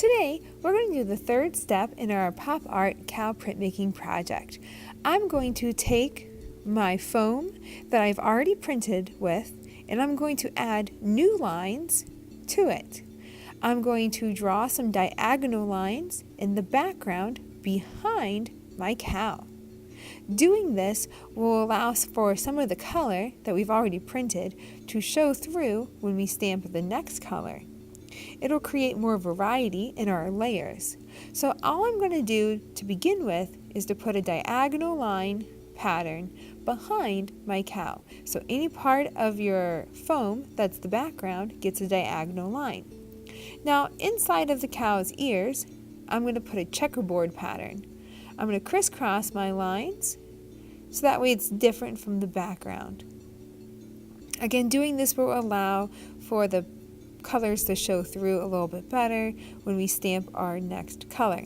Today, we're going to do the third step in our pop art cow printmaking project. I'm going to take my foam that I've already printed with, and I'm going to add new lines to it. I'm going to draw some diagonal lines in the background behind my cow. Doing this will allow for some of the color that we've already printed to show through when we stamp the next color. It'll create more variety in our layers. So all I'm going to do to begin with is to put a diagonal line pattern behind my cow. So any part of your foam that's the background gets a diagonal line. Now inside of the cow's ears, I'm going to put a checkerboard pattern. I'm going to crisscross my lines so that way it's different from the background. Again, doing this will allow for the colors to show through a little bit better when we stamp our next color.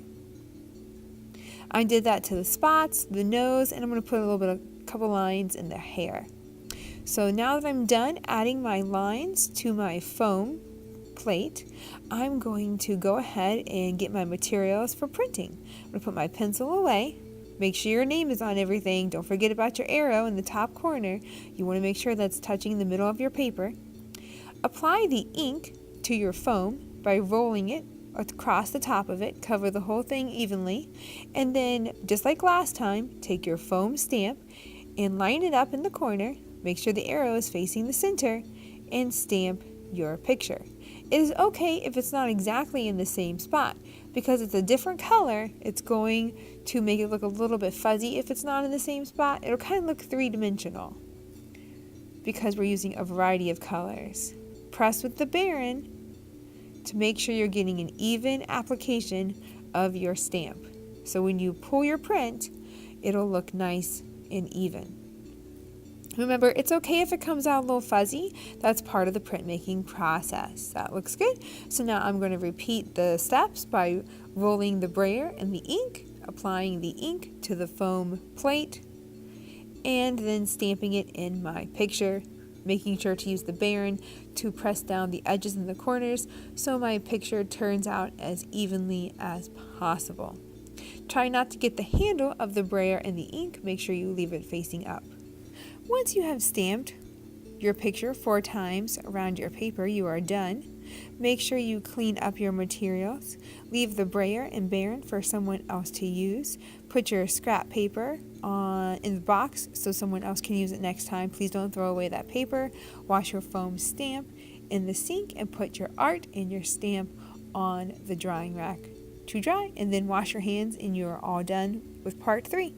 I did that to the spots, the nose, and I'm going to put a couple lines in the hair. So now that I'm done adding my lines to my foam plate, I'm going to go ahead and get my materials for printing. I'm going to put my pencil away. Make sure your name is on everything. Don't forget about your arrow in the top corner. You want to make sure that's touching the middle of your paper. Apply the ink to your foam by rolling it across the top of it. Cover the whole thing evenly. And then, just like last time, take your foam stamp and line it up in the corner. Make sure the arrow is facing the center and stamp your picture. It is okay if it's not exactly in the same spot. Because it's a different color, it's going to make it look a little bit fuzzy. If it's not in the same spot, it'll kind of look three-dimensional because we're using a variety of colors. Press with the baren to make sure you're getting an even application of your stamp. So when you pull your print, it'll look nice and even. Remember, it's okay if it comes out a little fuzzy. That's part of the printmaking process. That looks good. So now I'm going to repeat the steps by rolling the brayer and the ink, applying the ink to the foam plate, and then stamping it in my picture. Making sure to use the baren to press down the edges and the corners so my picture turns out as evenly as possible. Try not to get the handle of the brayer and the ink. Make sure you leave it facing up. Once you have stamped your picture 4 times around your paper, you are done. Make sure you clean up your materials. Leave the brayer and baren for someone else to use. Put your scrap paper in the box so someone else can use it next time. Please don't throw away that paper. Wash your foam stamp in the sink and put your art and your stamp on the drying rack to dry. And then wash your hands and you're all done with part 3.